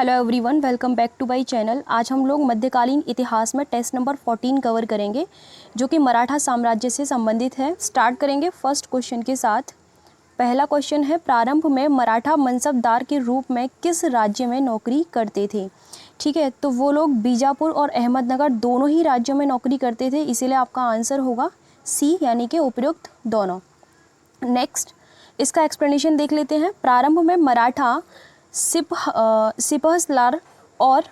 Hello everyone, welcome back to my channel. आज हम लोग मध्यकालीन इतिहास में टेस्ट नंबर 14 कवर करेंगे, जो कि मराठा साम्राज्य से संबंधित है। स्टार्ट करेंगे फर्स्ट क्वेश्चन के साथ। पहला क्वेश्चन है, प्रारंभ में मराठा मनसबदार के रूप में किस राज्य में नौकरी करते थे? ठीक है, तो वो लोग बीजापुर और अहमदनगर दोनों ही राज्यों में नौकरी करते थे, इसीलिए आपका आंसर होगा सी, यानी कि उपयुक्त दोनों। नेक्स्ट, इसका एक्सप्लेनेशन देख लेते हैं। प्रारंभ में मराठा सिपहसालार और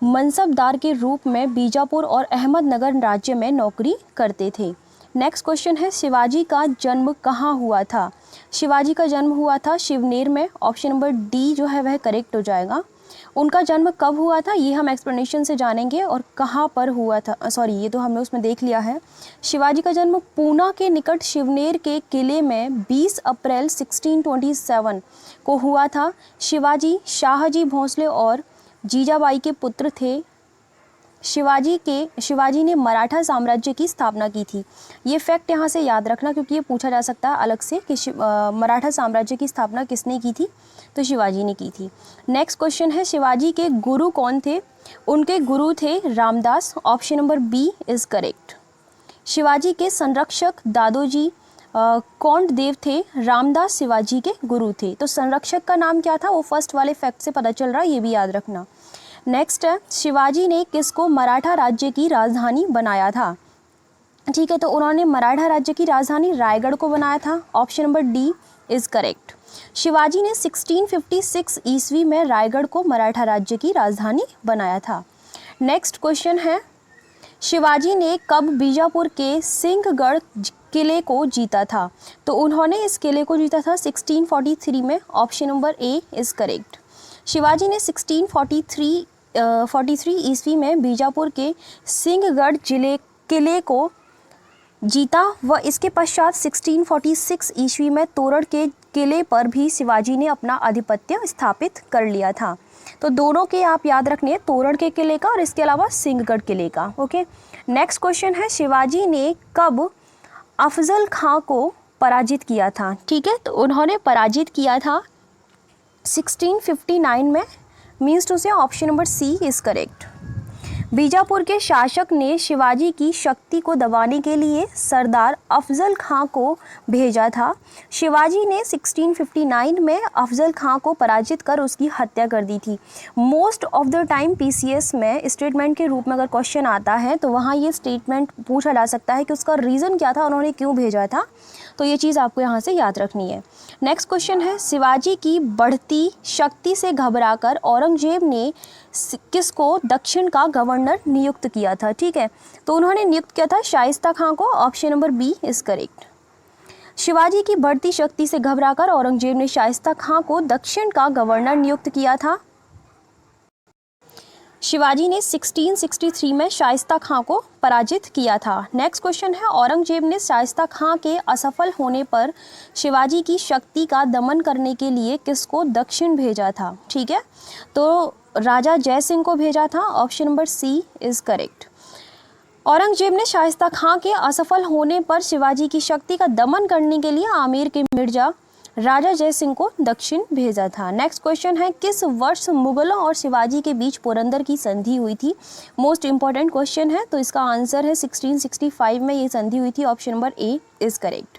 मनसबदार के रूप में बीजापुर और अहमदनगर राज्य में नौकरी करते थे। नेक्स्ट क्वेश्चन है, शिवाजी का जन्म कहाँ हुआ था? शिवाजी का जन्म हुआ था शिवनेर में। ऑप्शन नंबर डी जो है वह करेक्ट हो जाएगा। उनका जन्म कब हुआ था ये हम एक्सप्लेनेशन से जानेंगे, और कहाँ पर हुआ था। सॉरी, ये तो हमने उसमें देख लिया है। शिवाजी का जन्म पूना के निकट शिवनेर के किले में 20 अप्रैल 1627 को हुआ था। शिवाजी शाहजी भोंसले और जीजाबाई के पुत्र थे। शिवाजी ने मराठा साम्राज्य की स्थापना की थी। ये फैक्ट यहाँ से याद रखना, क्योंकि ये पूछा जा सकता है अलग से कि मराठा साम्राज्य की स्थापना किसने की थी, तो शिवाजी ने की थी। नेक्स्ट क्वेश्चन है, शिवाजी के गुरु कौन थे? उनके गुरु थे Ramdas. Option number B is correct. Shivaji के संरक्षक दादोजी कोंडदेव थे। रामदास शिवाजी के गुरु थे। तो संरक्षक का नाम क्या था वो फर्स्ट वाले फैक्ट से पता चल रहा है, ये भी याद रखना। नेक्स्ट है, शिवाजी ने किसको मराठा राज्य की राजधानी बनाया था? ठीक है, तो उन्होंने मराठा राज्य की राजधानी रायगढ़ को बनाया था। Option number D is correct. Shivaji ने 1656 ईस्वी में रायगढ़ को मराठा राज्य की राजधानी बनाया था। नेक्स्ट क्वेश्चन है, शिवाजी ने कब बीजापुर के सिंहगढ़ किले को जीता था? तो उन्होंने इस किले को जीता था 1643 में। Option number A is correct. Shivaji ने 1643 ईस्वी में बीजापुर के सिंहगढ़ किले को जीता व इसके पश्चात 1646 ईस्वी में तोरड़ के किले पर भी शिवाजी ने अपना आधिपत्य स्थापित कर लिया था। तो दोनों के आप याद रखने, तोरड़ के किले का और इसके अलावा सिंहगढ़ किले का। ओके, नेक्स्ट क्वेश्चन है, शिवाजी ने कब अफजल खां को पराजित किया था? ठीक है, तो उन्होंने पराजित किया था 1659 में। Means to say option number C is correct. Bijapur के शासक ने शिवाजी की शक्ति को दबाने के लिए सरदार अफजल खां को भेजा था। शिवाजी ने 1659 में अफजल खां को पराजित कर उसकी हत्या कर दी थी। Most of the time PCS में स्टेटमेंट के रूप में अगर क्वेश्चन आता है तो वहाँ ये स्टेटमेंट पूछा जा सकता है कि उसका रीज़न क्या था, उन्होंने क्यों भेजा था। तो ये चीज़ आपको यहाँ से याद रखनी है। नेक्स्ट क्वेश्चन है, शिवाजी की बढ़ती शक्ति से घबराकर औरंगजेब ने किसको दक्षिण का गवर्नर नियुक्त किया था? ठीक है, तो उन्होंने नियुक्त किया था शाइस्ता खां को। Option number B is correct. Shivaji की बढ़ती शक्ति से घबराकर औरंगजेब ने शाइस्ता खां को दक्षिण का गवर्नर नियुक्त किया था। शिवाजी ने 1663 में शाइस्ता खां को पराजित किया था। नेक्स्ट क्वेश्चन है, औरंगजेब ने शाइस्ता खां के असफल होने पर शिवाजी की शक्ति का दमन करने के लिए किसको दक्षिण भेजा था? ठीक है, तो राजा जय सिंह को भेजा था। Option number C is correct. Aurangzeb ने शाइस्ता खां के असफल होने पर शिवाजी की शक्ति का दमन करने के लिए आमेर के मिर्जा राजा जय सिंह को दक्षिण भेजा था। नेक्स्ट क्वेश्चन है, किस वर्ष मुगलों और शिवाजी के बीच पुरंदर की संधि हुई थी? मोस्ट इंपॉर्टेंट क्वेश्चन है, तो इसका आंसर है 1665 में ये संधि हुई थी। Option number A is correct.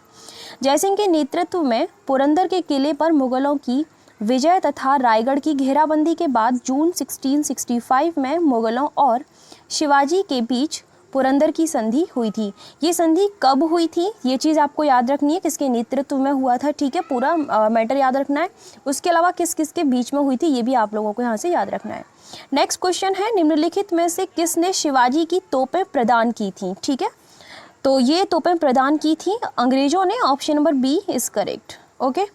Jaisingh के नेतृत्व में पुरंदर के किले पर मुगलों की विजय तथा रायगढ़ की घेराबंदी के बाद जून 1665 में मुगलों और शिवाजी के बीच पुरंदर की संधि हुई थी। ये संधि कब हुई थी ये चीज़ आपको याद रखनी है, किसके नेतृत्व में हुआ था। ठीक है, पूरा मैटर याद रखना है। उसके अलावा किस किस के बीच में हुई थी ये भी आप लोगों को यहाँ से याद रखना है। नेक्स्ट क्वेश्चन है, निम्नलिखित में से किसने शिवाजी की तोपें प्रदान की थी? ठीक है, तो ये तोपें प्रदान की थी अंग्रेजों ने। Option number B is correct. Okay,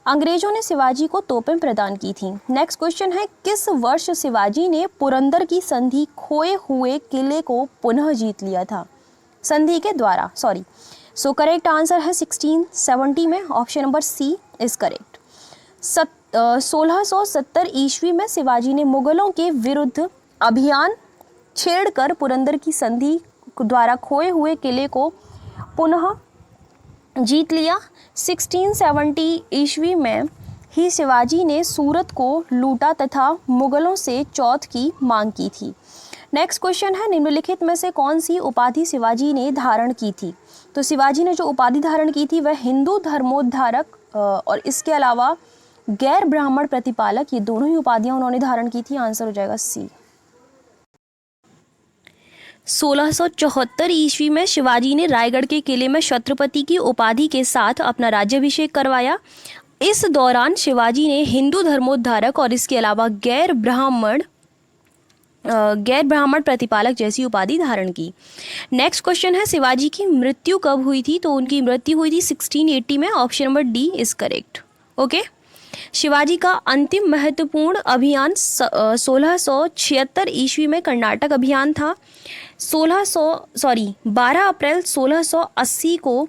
अंग्रेजों ने शिवाजी को तोपें प्रदान की थी। नेक्स्ट क्वेश्चन है, किस वर्ष शिवाजी ने पुरंदर की संधि खोए हुए किले को पुनः जीत लिया था? संधि के द्वारा, सॉरी। सो करेक्ट आंसर है 1670 में। Option number C is correct. 1670 ईस्वी में शिवाजी ने मुगलों के विरुद्ध अभियान छेड़कर पुरंदर की संधि द्वारा खोए हुए किले को पुनः जीत लिया। 1670 ईस्वी में ही शिवाजी ने सूरत को लूटा तथा मुगलों से चौथ की मांग की थी। नेक्स्ट क्वेश्चन है, निम्नलिखित में से कौन सी उपाधि शिवाजी ने धारण की थी? तो शिवाजी ने जो उपाधि धारण की थी वह हिंदू धर्मोद्धारक और इसके अलावा गैर ब्राह्मण प्रतिपालक, ये दोनों ही उपाधियां उन्होंने धारण की थी। आंसर हो जाएगा सी। 1674 ईस्वी में शिवाजी ने रायगढ़ के किले में छत्रपति की उपाधि के साथ अपना राज्याभिषेक करवाया। इस दौरान शिवाजी ने हिंदू धर्मोद्धारक और इसके अलावा गैर ब्राह्मण प्रतिपालक जैसी उपाधि धारण की। नेक्स्ट क्वेश्चन है, शिवाजी की मृत्यु कब हुई थी? तो उनकी मृत्यु हुई थी 1680 में। Option number D is correct. Okay. Shivaji का अंतिम महत्वपूर्ण अभियान 1676 ईस्वी में कर्नाटक अभियान था। 12 अप्रैल 1680 को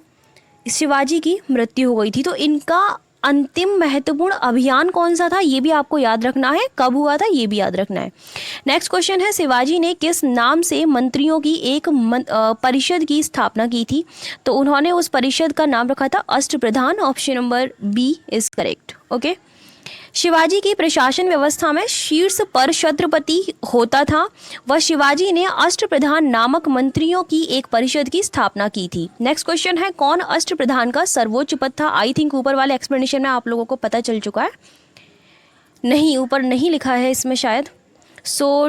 शिवाजी की मृत्यु हो गई थी। तो इनका अंतिम महत्वपूर्ण अभियान कौन सा था ये भी आपको याद रखना है, कब हुआ था ये भी याद रखना है। नेक्स्ट क्वेश्चन है, शिवाजी ने किस नाम से मंत्रियों की एक परिषद की स्थापना की थी? तो उन्होंने उस परिषद का नाम रखा था Ashtapradhan. Option number B is correct. Okay. Shivaji की प्रशासन व्यवस्था में शीर्ष पर छत्रपति होता था। वह शिवाजी ने अष्टप्रधान नामक मंत्रियों की एक परिषद की स्थापना की थी। नेक्स्ट क्वेश्चन है, कौन अष्टप्रधान का सर्वोच्च पद था? आई थिंक ऊपर वाले एक्सप्लेनेशन में आप लोगों को पता चल चुका है। नहीं, ऊपर नहीं लिखा है इसमें शायद।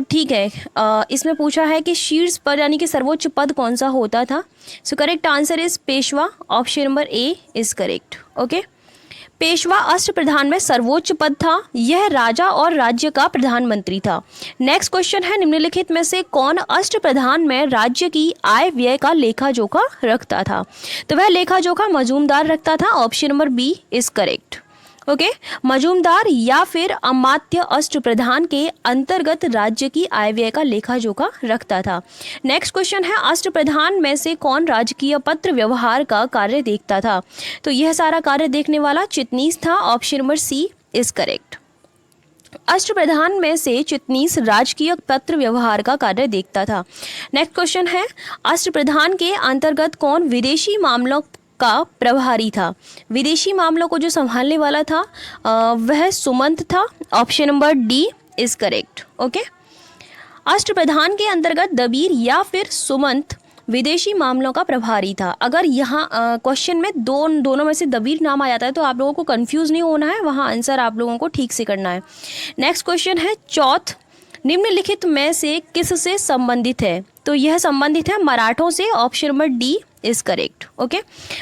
ठीक है, इसमें पूछा है कि शीर्ष पद यानी कि सर्वोच्च पद कौन सा होता था। Correct answer is Peshwa. Option number A is correct. Okay. Peshwa Ashtapradhan में सर्वोच्च पद था। यह राजा और राज्य का प्रधानमंत्री था। नेक्स्ट क्वेश्चन है, निम्नलिखित में से कौन अष्टप्रधान में राज्य की आय व्यय का लेखा जोखा रखता था? तो वह लेखा जोखा मजूमदार रखता था। Option number B is correct. Okay. Majumdar या फिर अमात्य अष्टप्रधान के अंतर्गत राज्य की आय व्यय का लेखा जोखा रखता था। नेक्स्ट क्वेश्चन है, अष्टप्रधान में से कौन राजकीय पत्र व्यवहार का कार्य देखता था? तो यह सारा कार्य देखने वाला चिटनीस था। Option number C is correct. अष्टप्रधान में से चिटनीस राजकीय पत्र व्यवहार का कार्य देखता था। नेक्स्ट क्वेश्चन है, अष्टप्रधान के अंतर्गत कौन विदेशी मामलों का प्रभारी था? विदेशी मामलों को जो संभालने वाला था वह सुमंत था। Option number D is correct. Okay. अष्टप्रधान के अंतर्गत दबीर या फिर सुमंत विदेशी मामलों का प्रभारी था। अगर यहाँ क्वेश्चन में दोनों में से दबीर नाम आ जाता है तो आप लोगों को कंफ्यूज नहीं होना है, वहाँ आंसर आप लोगों को ठीक से करना है। नेक्स्ट क्वेश्चन है, चौथ निम्नलिखित में से किससे संबंधित है? तो यह संबंधित है मराठों से। Option number D is correct. Okay.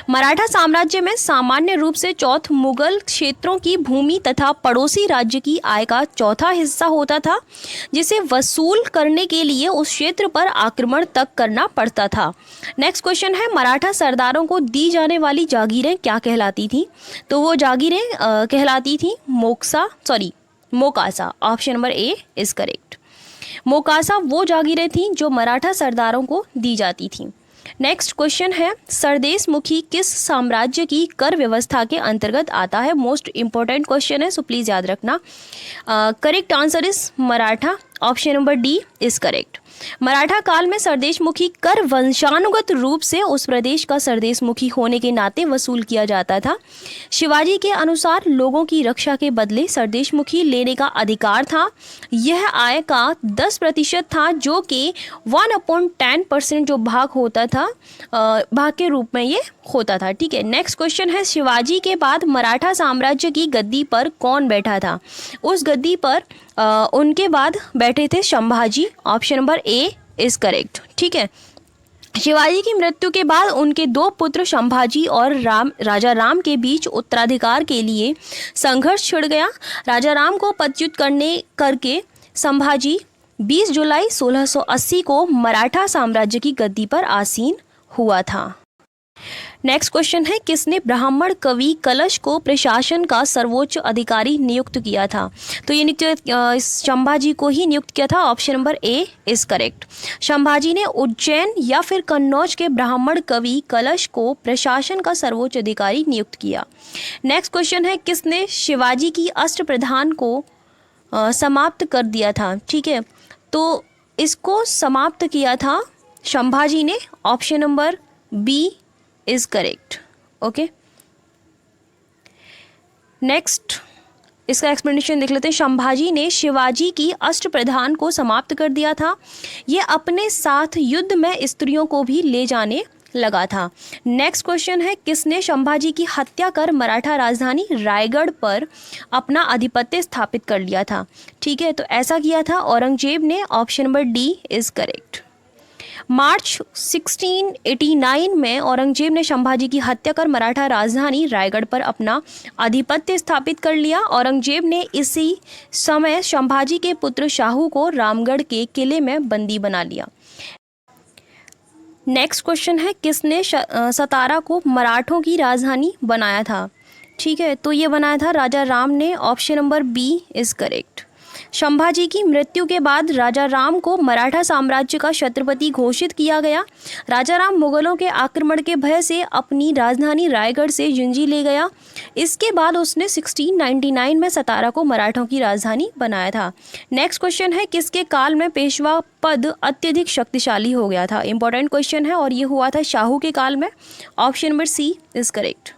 Maratha साम्राज्य में सामान्य रूप से चौथ मुगल क्षेत्रों की भूमि तथा पड़ोसी राज्य की आय का चौथा हिस्सा होता था, जिसे वसूल करने के लिए उस क्षेत्र पर आक्रमण तक करना पड़ता था। नेक्स्ट क्वेश्चन है, मराठा सरदारों को दी जाने वाली जागीरें क्या कहलाती थी? तो वो जागीरें कहलाती थी मोकासा। Option number A is correct. मोकासा वो जागीरें थीं जो मराठा सरदारों को दी जाती थीं। नेक्स्ट क्वेश्चन है, सरदेश मुखी किस साम्राज्य की कर व्यवस्था के अंतर्गत आता है? मोस्ट इंपॉर्टेंट क्वेश्चन है, सो प्लीज याद रखना। Correct answer is Maratha. Option number D is correct. Maratha काल में सरदेशमुखी कर वंशानुगत रूप से उस प्रदेश का सरदेशमुखी होने के नाते वसूल किया जाता था। शिवाजी के अनुसार लोगों की रक्षा के बदले सरदेशमुखी लेने का अधिकार था। यह आय का 10% था, जो कि 1/10% जो भाग होता था, भाग के रूप में ये होता था। ठीक है। नेक्स्ट क्वेश्चन है, शिवाजी के बाद मराठा साम्राज्य की गद्दी पर कौन बैठा था? उस गद्दी पर उनके बाद बैठे थे Sambhaji. Option number A is correct. ठीक है। शिवाजी की मृत्यु के बाद उनके दो पुत्र संभाजी और राजा राम के बीच उत्तराधिकार के लिए संघर्ष छिड़ गया। राजा राम को पदच्युत करके संभाजी 20 जुलाई 1680 को मराठा साम्राज्य की गद्दी पर आसीन हुआ था। नेक्स्ट क्वेश्चन है, किसने ब्राह्मण कवि कलश को प्रशासन का सर्वोच्च अधिकारी नियुक्त किया था? तो ये नियुक्त संभाजी को ही नियुक्त किया था। Option number A is correct. Sambhaji ने उज्जैन या फिर कन्नौज के ब्राह्मण कवि कलश को प्रशासन का सर्वोच्च अधिकारी नियुक्त किया। नेक्स्ट क्वेश्चन है, किसने शिवाजी की अष्टप्रधान को समाप्त कर दिया था? ठीक है, तो इसको समाप्त किया था संभाजी ने। Option number B is correct. Okay. Next इसका एक्सप्लेनेशन देख लेते हैं। संभाजी ने शिवाजी की अष्टप्रधान को समाप्त कर दिया था। ये अपने साथ युद्ध में स्त्रियों को भी ले जाने लगा था। नेक्स्ट क्वेश्चन है, किसने संभाजी की हत्या कर मराठा राजधानी रायगढ़ पर अपना आधिपत्य स्थापित कर लिया था? ठीक है, तो ऐसा किया था औरंगजेब ने। Option number D is correct. मार्च 1689 में औरंगजेब ने संभाजी की हत्या कर मराठा राजधानी रायगढ़ पर अपना आधिपत्य स्थापित कर लिया। औरंगजेब ने इसी समय संभाजी के पुत्र शाहू को रामगढ़ के किले में बंदी बना लिया। नेक्स्ट क्वेश्चन है, किसने सतारा को मराठों की राजधानी बनाया था? ठीक है, तो ये बनाया था राजा राम ने। Option number B is correct. Sambhaji की मृत्यु के बाद राजा राम को मराठा साम्राज्य का छत्रपति घोषित किया गया। राजा राम मुगलों के आक्रमण के भय से अपनी राजधानी रायगढ़ से जिंजी ले गया। इसके बाद उसने 1699 में सतारा को मराठों की राजधानी बनाया था। नेक्स्ट क्वेश्चन है, किसके काल में पेशवा पद अत्यधिक शक्तिशाली हो गया था? इंपॉर्टेंट क्वेश्चन है और ये हुआ था शाहू के काल में। Option number C is correct.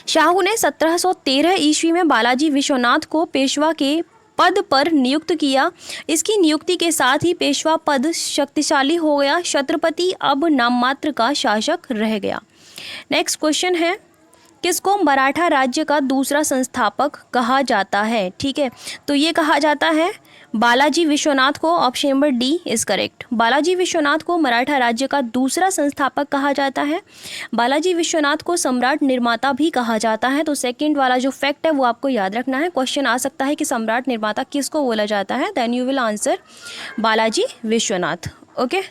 Shahu ने 1713 ईस्वी में बालाजी विश्वनाथ को पेशवा के पद पर नियुक्त किया। इसकी नियुक्ति के साथ ही पेशवा पद शक्तिशाली हो गया। छत्रपति अब नाममात्र का शासक रह गया। नेक्स्ट क्वेश्चन है, किसको मराठा राज्य का दूसरा संस्थापक कहा जाता है? ठीक है, तो ये कहा जाता है बालाजी विश्वनाथ को। Option number D is correct. Balaji Vishwanath को मराठा राज्य का दूसरा संस्थापक कहा जाता है। बालाजी विश्वनाथ को सम्राट निर्माता भी कहा जाता है। तो सेकंड वाला जो फैक्ट है वो आपको याद रखना है। क्वेश्चन आ सकता है कि सम्राट निर्माता किसको बोला जाता है, then you will answer Balaji Vishwanath. Okay.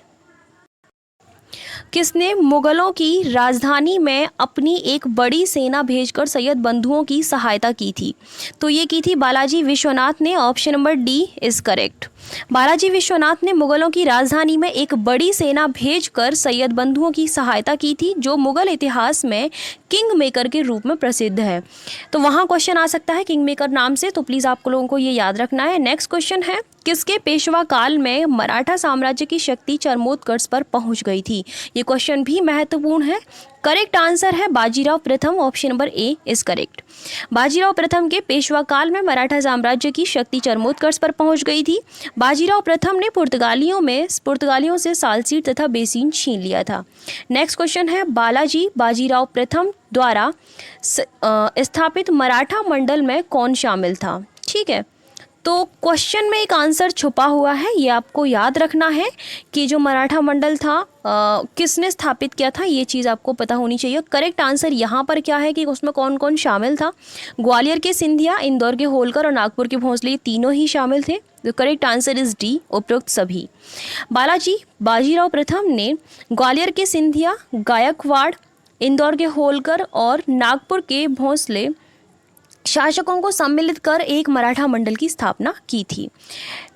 किसने मुगलों की राजधानी में अपनी एक बड़ी सेना भेजकर सैयद बंधुओं की सहायता की थी? तो ये की थी बालाजी विश्वनाथ ने। Option number D is correct. Balaji Vishwanath ने मुगलों की राजधानी में एक बड़ी सेना भेजकर सैयद बंधुओं की सहायता की थी, जो मुगल इतिहास में किंग मेकर के रूप में प्रसिद्ध है। तो वहाँ क्वेश्चन आ सकता है किंग मेकर नाम से, तो प्लीज़ आप लोगों को ये याद रखना है। नेक्स्ट क्वेश्चन है, किसके पेशवा काल में मराठा साम्राज्य की शक्ति चरमोत्कर्ष पर पहुंच गई थी? ये क्वेश्चन भी महत्वपूर्ण है। करेक्ट आंसर है बाजीराव प्रथम। Option number A is correct. Bajirao प्रथम के पेशवा काल में मराठा साम्राज्य की शक्ति चरमोत्कर्ष पर पहुंच गई थी। बाजीराव प्रथम ने पुर्तगालियों से सालसीर तथा बेसीन छीन लिया था। नेक्स्ट क्वेश्चन है, बाजीराव प्रथम द्वारा स्थापित मराठा मंडल में कौन शामिल था? ठीक है, तो क्वेश्चन में एक आंसर छुपा हुआ है, ये आपको याद रखना है कि जो मराठा मंडल था किसने स्थापित किया था, ये चीज़ आपको पता होनी चाहिए। करेक्ट आंसर यहाँ पर क्या है कि उसमें कौन कौन शामिल था? ग्वालियर के सिंधिया, इंदौर के होलकर और नागपुर के भोंसले, तीनों ही शामिल थे। तो करेक्ट आंसर इज डी, उपरोक्त सभी। बाजीराव प्रथम ने ग्वालियर के सिंधिया, गायकवाड़, इंदौर के होलकर और नागपुर के भोंसले शासकों को सम्मिलित कर एक मराठा मंडल की स्थापना की थी।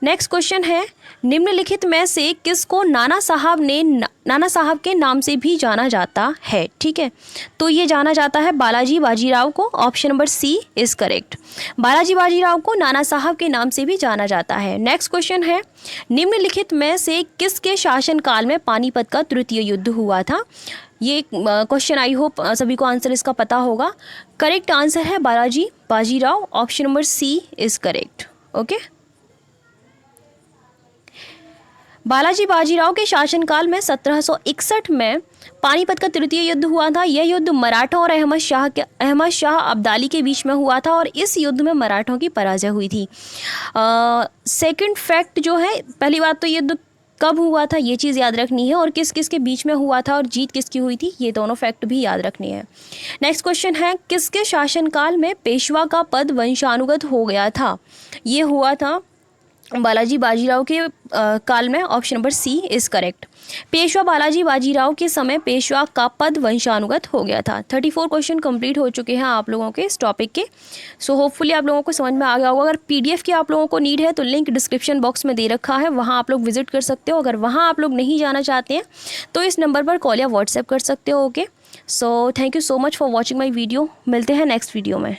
नेक्स्ट क्वेश्चन है, निम्नलिखित में से किसको नाना साहब के नाम से भी जाना जाता है? ठीक है, तो ये जाना जाता है बालाजी बाजीराव को। Option number C is correct. Balaji Bajirao को नाना साहब के नाम से भी जाना जाता है। नेक्स्ट क्वेश्चन है, निम्नलिखित में से किसके शासनकाल में पानीपत का तृतीय युद्ध हुआ था? ये क्वेश्चन आई होप सभी को आंसर इसका पता होगा। करेक्ट आंसर है Balaji Bajirao. Option number C is correct. Okay, Balaji Bajirao के शासनकाल में 1761 में पानीपत का तृतीय युद्ध हुआ था। यह युद्ध मराठों और अहमद शाह अब्दाली के बीच में हुआ था और इस युद्ध में मराठों की पराजय हुई थी। सेकंड फैक्ट जो है, पहली बात तो युद्ध कब हुआ था ये चीज़ याद रखनी है, और किस किस के बीच में हुआ था और जीत किसकी हुई थी, ये दोनों फैक्ट भी याद रखनी है। नेक्स्ट क्वेश्चन है, किसके शासनकाल में पेशवा का पद वंशानुगत हो गया था? ये हुआ था बालाजी बाजीराव के काल में। Option number C is correct. Peshwa Balaji Bajirao के समय पेशवा का पद वंशानुगत हो गया था। 34 क्वेश्चन कंप्लीट हो चुके हैं आप लोगों के इस टॉपिक के। सो होपफुली आप लोगों को समझ में आ गया होगा। अगर पीडीएफ की आप लोगों को नीड है तो लिंक डिस्क्रिप्शन बॉक्स में दे रखा है, वहाँ आप लोग विजिट कर सकते हो। अगर वहाँ आप लोग नहीं जाना चाहते हैं तो इस नंबर पर कॉल या व्हाट्सएप कर सकते हो। Okay, so thank you so much for watching my video. मिलते हैं नेक्स्ट वीडियो में।